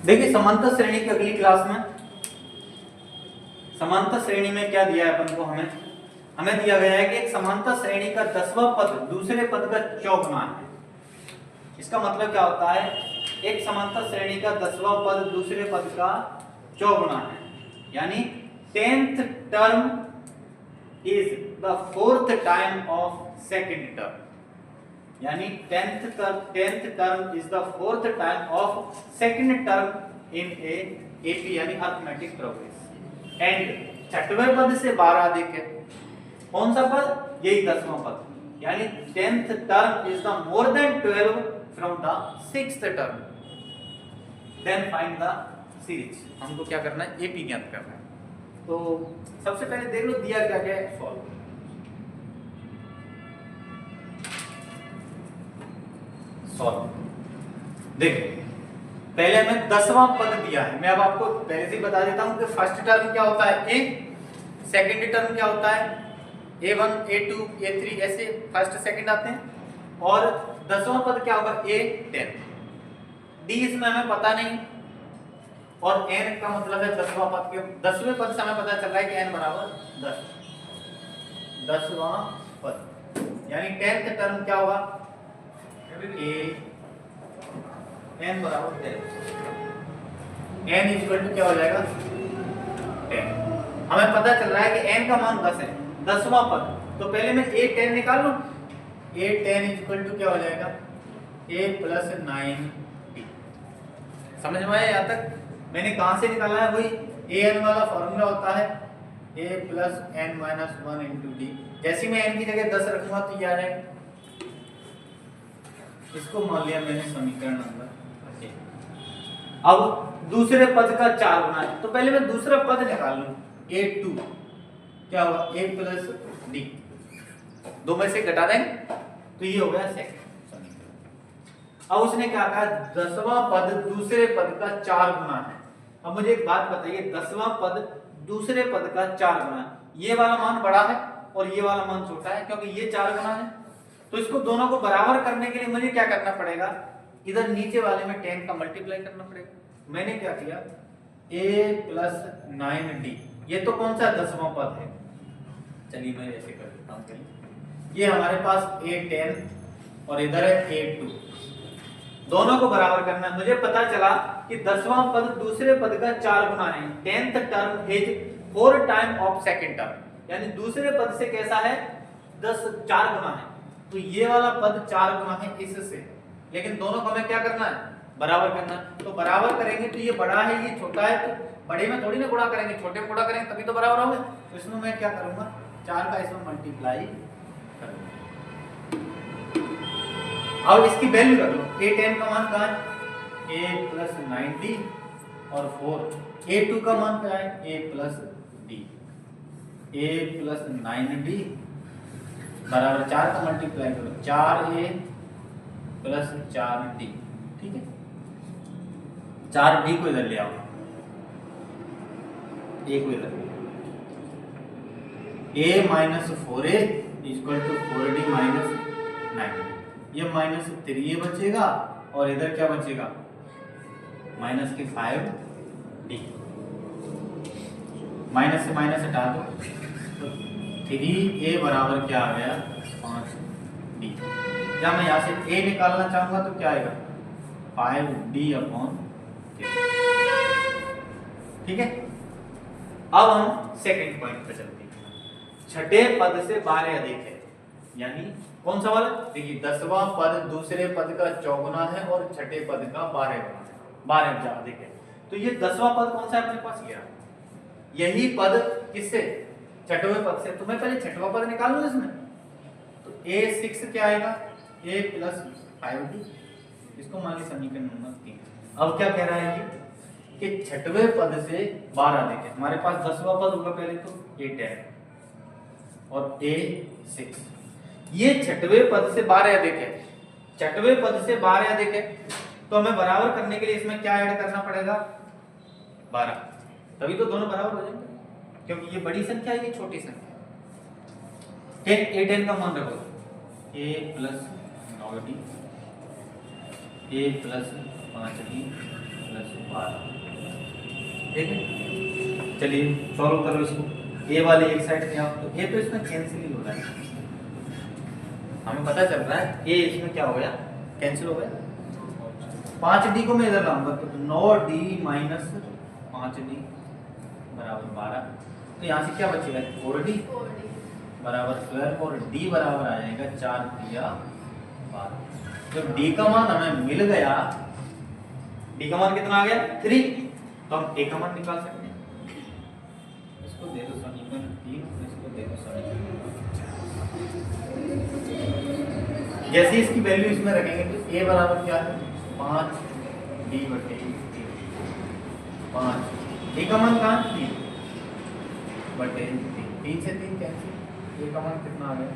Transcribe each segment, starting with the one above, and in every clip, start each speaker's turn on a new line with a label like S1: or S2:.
S1: देखिए समांतर श्रेणी की अगली क्लास में समांतर श्रेणी में क्या दिया है अपन को, हमें दिया गया है कि एक समांतर श्रेणी का 10वां पद दूसरे पद का चौगुना है। इसका मतलब क्या होता है, एक समांतर श्रेणी का 10वां पद दूसरे पद का चौगुना है, यानी 10th term is the 4th time of second term, यानी 10th term is the 4th time of second term in A AP यानी अरिथमेटिक प्रोग्रेस। एंड छठवें पद से 12 अधिक है, कौन सा पद, यही 10वां पद, यानी 10th term is the more than 12 from the 6th term. Then find the series. हमको क्या करना है, एपी ज्ञात करना है। तो सबसे पहले देख लो दिया क्या क्या है, सॉल्व। देखो पहले हमें 10वां पद दिया है, मैं अब आपको पहले से ही बता देता हूं कि फर्स्ट टर्म क्या होता है ए, सेकंड टर्म क्या होता है a1 a2 a3, ऐसे फर्स्ट सेकंड आते हैं। और 10वां पद क्या होगा a10, d इसमें हमें पता नहीं, और n का मतलब है 10वां पद के 10वें पद से हमें पता चल रहा है कि n बराबर 10, 10वां पद, यानी 10th टर्म क्या होगा a n बराबर 10, n इक्वल टू क्या हो जाएगा 10। हमें पता चल रहा है कि n का मान 10 है, 10वां पद, तो पहले मैं a10 निकाल लूं, a10 इक्वल टू क्या हो जाएगा a प्लस 9d। समझ में आया यहाँ तक? मैंने कहां से निकाला है, वही an वाला फॉर्मूला होता है a plus n minus 1 into D. जैसे मैं n की जगह 10 रखूंगा तो ये आ जाएगा, इसको मान लिया मैंने समीकरण नंबर। अब दूसरे पद का 4 गुना है, तो पहले मैं दूसरा पद निकाल लूं, a2 क्या होगा a प्लस डी, दो में से घटा दें तो ये हो गया सेकंड समीकरण। अब उसने क्या कहा, 10वां पद दूसरे पद का 4 गुना है। अब मुझे एक बात बताइए, 10वां पद दूसरे पद का 4 गुना, ये वाला मान बड़ा है और ये वाला मान छोटा है, क्योंकि ये 4 गुना है, तो इसको दोनों को बराबर करने के लिए मुझे क्या करना पड़ेगा, इधर नीचे वाले में 10 का मल्टीप्लाई करना पड़ेगा। मैंने क्या किया, a प्लस 9d, ये तो कौन सा 10वां पद है, चलिए मैं ऐसे कर देता हूं, चलिए ये हमारे पास a10 और इधर है a2, दोनों को बराबर करना है। मुझे पता चला कि 10वां पद दूसरे पद का 4 गुना है, 10th term is 4 time of second term, यानी दूसरे पद से कैसा है 4 गुना है, तो ये वाला पद 4 गुना है इससे, लेकिन दोनों को हमें क्या करना है, बराबर करना है। तो बराबर करेंगे तो ये बड़ा है ये छोटा है, तो बड़े में थोड़ी ना गुणा करेंगे, छोटे में गुणा करेंगे तभी तो बराबर होंगे। तो इसमें मैं क्या करूंगा, 4 का इसमें मल्टीप्लाई करूंगा। अब इसकी वैल्यू रख लो, a10 का मान क्या है a प्लस 9d, और 4 a2 का मान क्या है a plus d, a plus 9d बराबर 4 का मल्टीप्लाई करो, 4a प्लस 4d, ठीक है। 4d को इधर ले आओ, a को इधर, a minus 4a equal to 4d minus 9d, ये माइनस 3a बचेगा और इधर क्या बचेगा माइनस के 5d, माइनस से माइनस हटा दो तो 3a बराबर क्या आ गया 5d। क्या मैं यहाँ से a निकालना चाहूंगा तो क्या आएगा 5d अपॉन 3, ठीक है। अब हम सेकंड पॉइंट पे चलते हैं, छठे पद से 12 अधिक है, यानी कौन सा वाला, देखिए 10वां पद दूसरे पद का 4 गुना है और छठे पद का 12 गुना है, 12 अधिक है। तो ये 10वां पद कौन सा है अपने पास, यही पद किससे, छठवें पद से। तो मैं पहले छठवां पद निकाल लूं इसमें, तो a6 क्या आएगा a प्लस 5d, इसको मान ली समीकरण नंबर 3। अब क्या कह रहा है ये कि छठवें पद से 12 अधिक है, हमारे पास 10वां पद होगा पहले तो a10 और a6, ये छठवें पद से 12 अधिक है, छठवें पद से 12 अधिक है, तो हमें बराबर करने के लिए इसमें क्या ऐड करना पड़ेगा 12, तभी तो दोनों बराबर हो जाएंगे, क्योंकि ये बड़ी संख्या है ये छोटी संख्या। 10 a10 का मान रखो a plus 9d, a plus 5d plus 12। ठीक है, चलिए सॉल्व करो इसको। ए वाले एक साइड से आप, तो ए तो इसमें कैंसिल ही हो रहा है, हमें पता चल रहा है ए इसमें क्या हो गया, कैंसिल हो गया। 5d को मैं इधर लाऊंगा तो 9d माइनस 5d बराबर 12। तो यहाँ से क्या बचेगा, 4d बराबर 12 और d बराबर आ जाएगा 4 दिया 12। जब d का मान हमें मिल गया, d का मान कितना आ गया 3, तो हम a का मान निकाल सकते हैं। इसको दे दो समीकरण 3, इसको दे दो समीकरण। जैसे इसकी वैल्यू इसमें रखेंगे तो a बराबर क्या है 5d बटे 5, a का मान कहाँ 3 बटे 3 से 3 कैंसिल, a का मान कितना आ गया,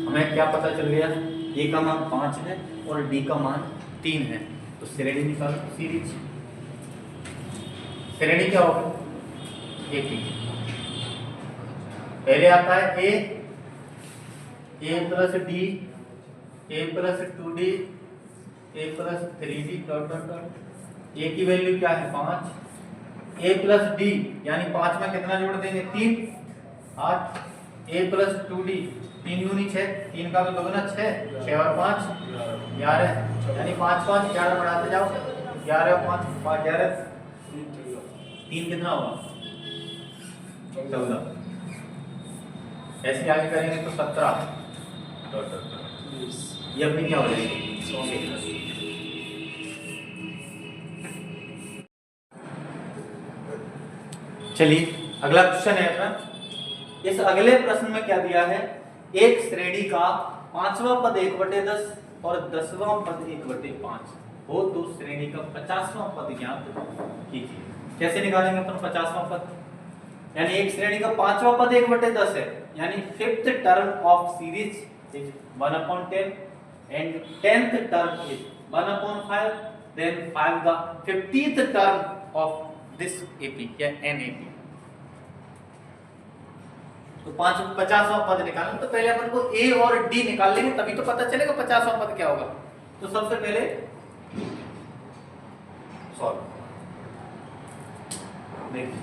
S1: हमें क्या पता चल गया, a का मान 5 है और d का मान 3 है। तो श्रेणी निकालो, सीरीज श्रेणी क्या होगा AP, पहले आता है a plus d, a plus 2d, a plus 3d dot dot dot. a की वैल्यू क्या है 5, a प्लस d यानी 5 में कितना जोड़ देंगे 3 8, a प्लस 2d 3 दूनी 6, 3 का तो दोगुना 6, 6 और 5 11, यानी 5 5 11 बढ़ाते जाओ, 11 और 5 5 11, 3 कितना होगा 14। ऐसे आगे करेंगे तो 17 ये अपनी क्या हो जाएगी। चलिए अगला क्वेश्चन है अपना। इस अगले प्रश्न में क्या दिया है, एक श्रेणी का 5वां पद 1/10 और 10वां पद 1/5 हो तो श्रेणी का 50वां पद ज्ञात कीजिए। कैसे निकालेंगे अपन 50वां पद, यानी एक श्रेणी का 5वां पद 1/10 है, यानी 5th term of series is 1/10 and 10th term is 1/5, then find the 50th term of this AP या NAP। तो 50वां पद निकालना, तो पहले अपन को A और D निकाल लेंगे तभी तो पता चलेगा 50वां पद क्या होगा। तो सबसे पहले सॉल्व देखिए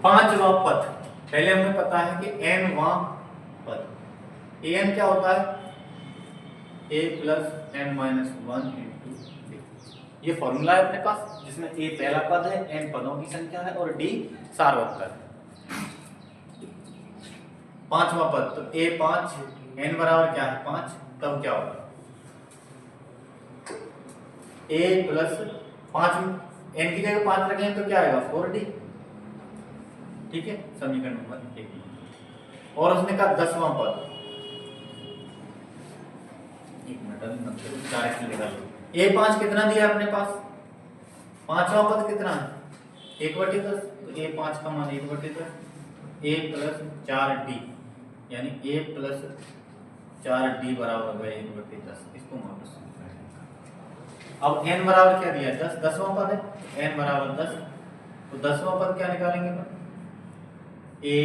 S1: 5वां पद, पहले हमें पता है कि n वां पद, an क्या होता है a plus n minus 1 into, ये फॉर्मूला है अपने पास जिसमें a पहला पद है, n पदों की संख्या है और d सार्वत्रिक है। 5वां पद तो a 5, n बराबर क्या है 5, तब क्या होगा a प्लस 5, n की जगह 5 रखेंगे तो क्या आएगा 4d। ठीक है, समीकरण नंबर 1। और उसने कहा 10वां पद, एक मिनट a5 कितना दिया अपने पास, 5वां पद कितना है 1/10, तो a5 का मान 1/10, a प्लस 4d यानी a प्लस 4d बराबर हो गया 1/10, इसको माइनस। अब n बराबर क्या दिया 10, 10वां पद है, n बराबर 10, तो 10वां पद क्या निकालेंगे a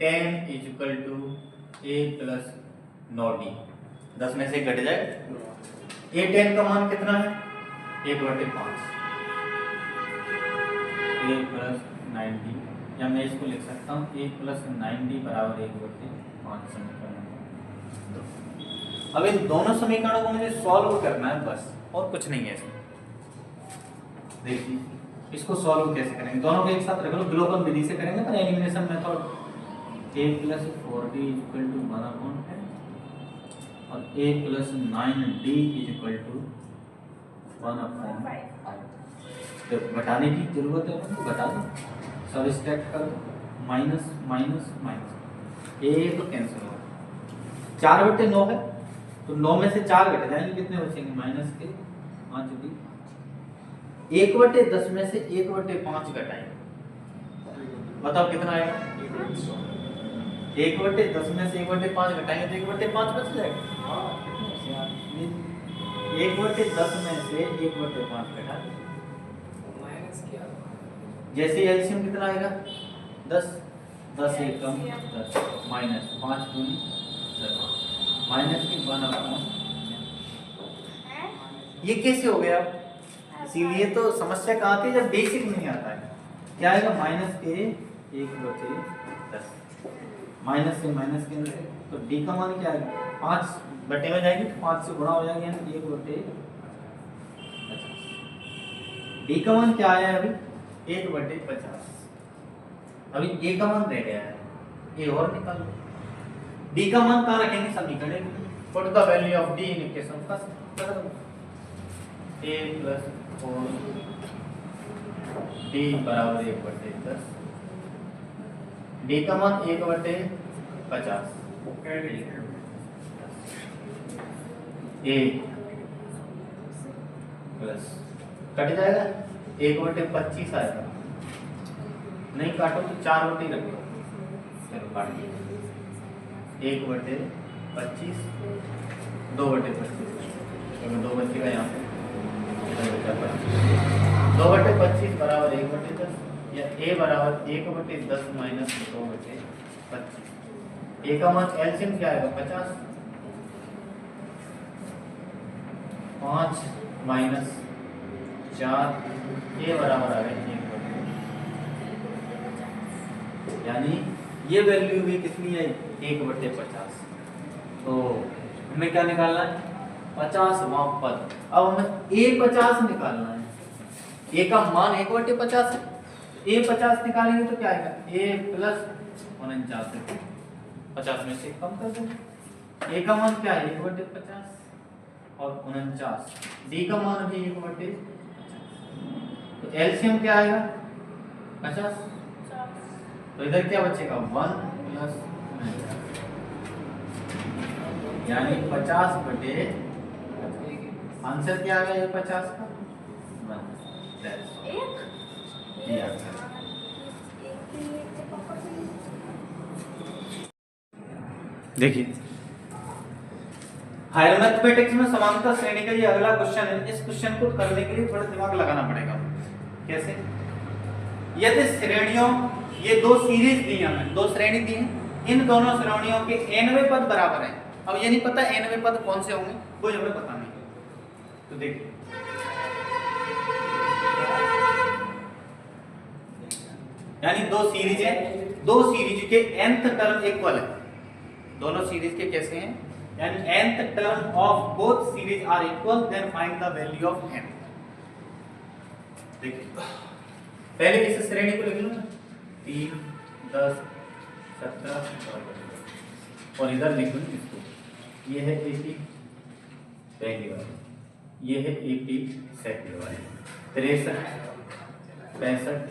S1: 10 is equal to a plus 9d, 10 में से घट जाए, a 10 का मान कितना है 1/5, a प्लस 9d, या मैं इसको लिख सकता हूँ a प्लस 9d बराबर 1/5 समीकरण। अब इन दोनों समीकरणों को मुझे सॉल्व करना है बस, और कुछ नहीं है इसमें। देखिए इसको सॉल्व कैसे करेंगे, दोनों को एक साथ रख लो, विलोपन विधि से करेंगे पर elimination method. a plus 4d equal to 1/10 और a plus 9d equal to 1/5। तो घटाने की जरूरत है तो घटा दो, सब स्ट्रैक्ट कर दो, माइनस माइनस माइनस, a तो कैंसिल होगा, 4/9 है तो 9 में से 4 घट जाएंगे, कितने बचेंगे माइनस के 5d। 1/10 में से 1/5 घटाएंगे, बताओ कितना आएगा 1/10 में से 1/5 घटाएंगे तो 1/5 बच जाएगा। 1/10 में से 1/5 घटा, जैसे एलसीएम कितना आएगा 10, 10 एक कम 10 माइनस 5 दूनी 10 माइनस की 1/, ये कैसे हो गया? इसीलिए तो समस्या कहाँ आती है, जब बेसिक नहीं आता है। क्या आएगा? माइनस के 1/10, माइनस से माइनस के अंदर, तो डी का मान क्या आएगा? 5 बटे में जाएगी तो 5 से गुणा हो जाएगी, यानी 1/50। डी का मान क्या आया है अभी? 1/50। अभी ए का मान रह गया है, ए और निकालो। डी का मान कहाँ रखेंगे? समीकरण में। Put the value of D in equation first. a plus 4 D बराबर 1/10। डी का मान 1/50। ए प्लस कट जाएगा 1/25 आएगा। नहीं काटो तो 4 रख दो। चलो काट दिया 1/25 2/25, क्योंकि 2 बचेगा यहाँ पे, 2/25 बराबर 1/10, या a बराबर 1/10 माइनस 2/25। ए का मान एलसीएम क्या आएगा? 50। 5 माइनस 4, ए बराबर आ गया 1/10, यानी ये वैल्यू भी कितनी है? 1/50। तो हमें क्या निकालना है? 50वां पद। अब हमें a50 निकालना है। a का मान 1/50 है, a50 निकालेंगे तो क्या आएगा? a प्लस 49 है, 50 में से कम कर देंगे। a का मान क्या है? 1/50 और 49, d का मान भी 1/50, तो एलसीएम क्या आएगा? 50। तो इधर क्या बचेगा? 1 प्लस 49, यानी 50/50। आंसर क्या आ गया ये 50 का? 1। देखिए हायर मैथमेटिक्स में समांतर श्रेणी का ये अगला क्वेश्चन है। इस क्वेश्चन को करने के लिए थोड़ा दिमाग लगाना पड़ेगा। कैसे? यदि श्रेणियों, ये दो सीरीज दी है हमें, दो श्रेणी दी है, इन दोनों श्रेणियों के nवें पद बराबर हैं। अब ये नहीं पता nवें पद कौन से होंगे, कोई हमें पता नहीं। तो देखिए यानी दो सीरीज है, दो सीरीज के nth टर्म इक्वल है। दोनों सीरीज के कैसे हैं? यानी nth term of both series are equal, then find the value of n। देखिए पहले इस श्रेणी को लिख लो ना, 3 10 17 और इधर लिख लो इसको। ये है 80 पहली वाली, ये है 80 सेकंड वाली, 63 65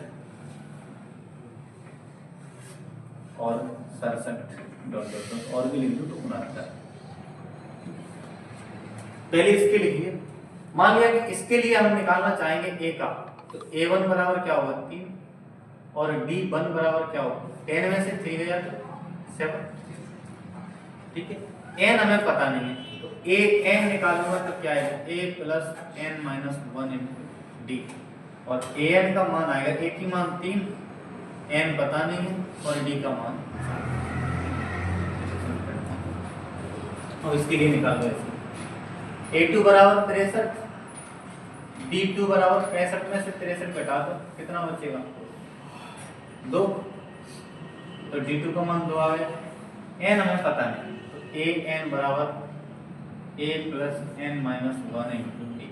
S1: और 67 डॉट और भी लिख दो तो 69। पहले इसके लिखिए। मान लिया कि इसके लिए हम निकालना चाहेंगे a का, तो a1 बराबर क्या होगा? 3 और d1 बराबर क्या होगा? 10 में से 3 गया तो 7। ठीक है, n हमें पता नहीं है, तो a n निकालूंगा तो क्या आएगा? a plus n minus 1 into D, और a n का मान आएगा, a की मान 3, n पता नहीं है, और d का मान, और इसके लिए निकाल दो ऐसे। a2 बराबर 63, d2 बराबर 65 में से 63 घटा दो, कितना बचेगा? 2। तो d2 का मान 2 आ गया। n हमें पता नहीं, तो a n बराबर a plus n minus 1 into D.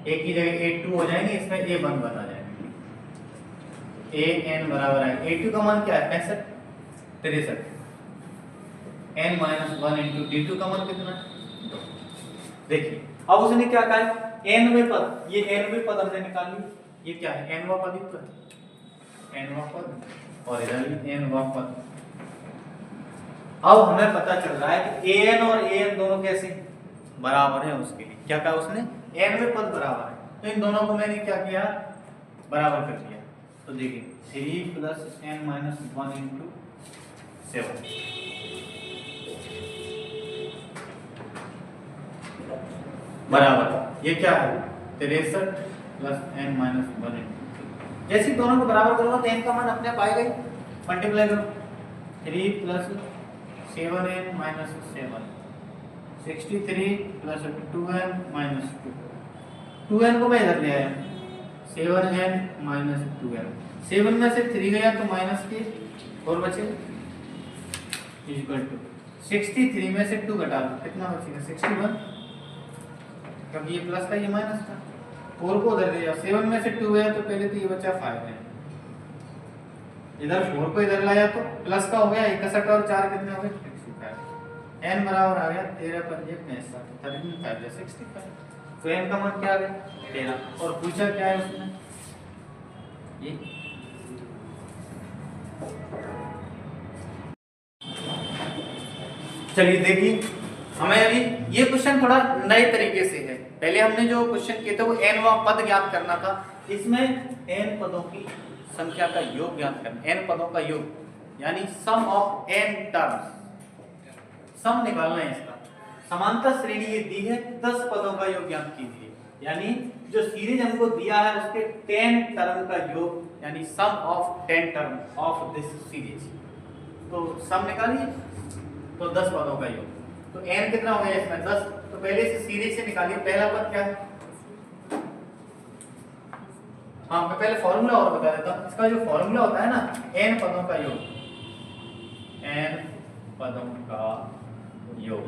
S1: a की जगह a2 हो जाएंगे, इसमें a1 बना जाएगा। a n बराबर है, a2 का मान क्या है? 65 63, n माइनस 1 इंटू d2 का मान कितना है? 2। देखिए अब उसने क्या कहा है? nवें पद, ये nवें पद हमने निकाल ली। ये क्या है? nवां पद ही तो है, nवां पद, और इधर भी nवां पद। अब हमें पता चल रहा है कि an और an दोनों कैसे बराबर है। उसके लिए क्या कहा उसने? nवें पद बराबर है, तो इन दोनों को मैंने क्या किया? बराबर कर दिया। तो देखिए 3 प्लस n माइनस 1 इंटू 7 बराबर, ये क्या है? 63 प्लस n माइनस 1 इंटू, जैसे दोनों को बराबर करोगे तो n का मान अपने आप आएगा ही, मल्टीप्लाई करो। 3 plus 7n minus 7, 63 plus 2n minus 2, 2n को मैं इधर ले आया, 7n माइनस 2n, 7 में से 3 गया तो माइनस के और बचे इक्वल टू 63 में से 2 घटा दो कितना बचेगा 61, क्योंकि ये प्लस था ये माइनस था। 4 को उधर ले जाओ, 7 में से 2 गया तो पहले तो ये बचा 5 है, इधर 4 को इधर लाया तो प्लस का हो गया 61 और 4 कितने हो गए 65, n बराबर आ गया 13 पंजे 65, 13 5 65, तो n का मान क्या आ गया 13। और पूछा क्या है उसने ये चलिए देखिए हमें अभी ये क्वेश्चन थोड़ा नए तरीके से है। पहले हमने जो क्वेश्चन किए थे वो nवां पद ज्ञात करना था, इसमें n पदों की संख्या का योग ज्ञात करना, n पदों का योग यानी सम ऑफ n टर्म्स, सम निकालना है इसका। समांतर श्रेणी ये दी है 10 पदों का योग ज्ञात कीजिए, यानी जो सीरीज हमको दिया है उसके 10 टर्म का योग यानी sum of 10 term of this series. तो सम निकालिए तो 10 पदों का योग, तो n कितना हो गया इसमें 10, तो पहले से सीरीज से निकालिए। पहला पद क्या है, हाँ मैं पहले फॉर्मूला और बता देता हूँ। इसका जो फॉर्मूला होता है ना n पदों का योग, n पदों का योग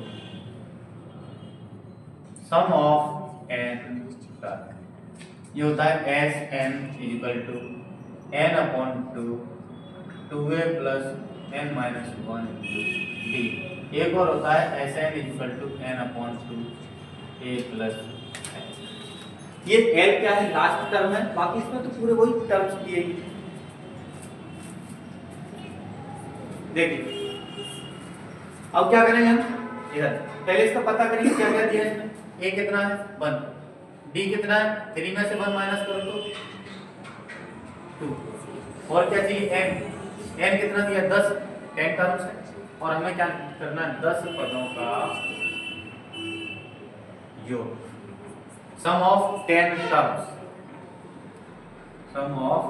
S1: सम ऑफ n का ये होता है Sn equal to n upon 2 2a plus n minus 1 d। एक और होता है Sn equal to n upon 2 a plus n। ये l क्या है लास्ट टर्म है, बाकी इसमें तो पूरे वही टर्म्स दिए हैं। देखिए अब क्या करेंगे हम, इधर पहले इसका पता करेंगे क्या क्या दिया है इसमें। a कितना है 1, d कितना है 3 में से 1 माइनस करो तो 2, और क्या चाहिए n कितना दिया 10, 10 टर्म्स है, और हमें क्या करना है 10 पदों का योग, sum of 10 terms, sum of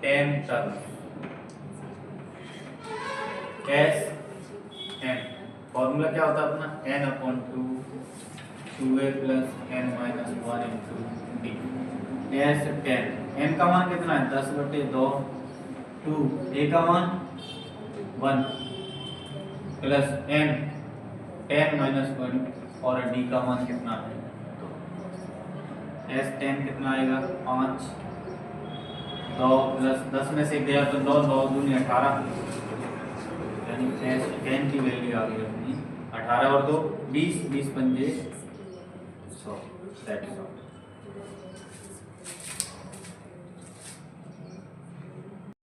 S1: 10 terms Sn। Formula क्या होता है अपना n upon 2 2a plus n minus 1 into d। S10 n का मान कितना है 10/2, 2 a का मान 1 प्लस n 10 माइनस 1 और d का मान कितना है 2। S10 कितना आएगा 5, 2 प्लस 10 में से गया तो 9 9 दूनी 18, यानी S10 की वैल्यू आ गई अपनी 18 और 2 20, 20 पंजे 100, दैट्स ऑल।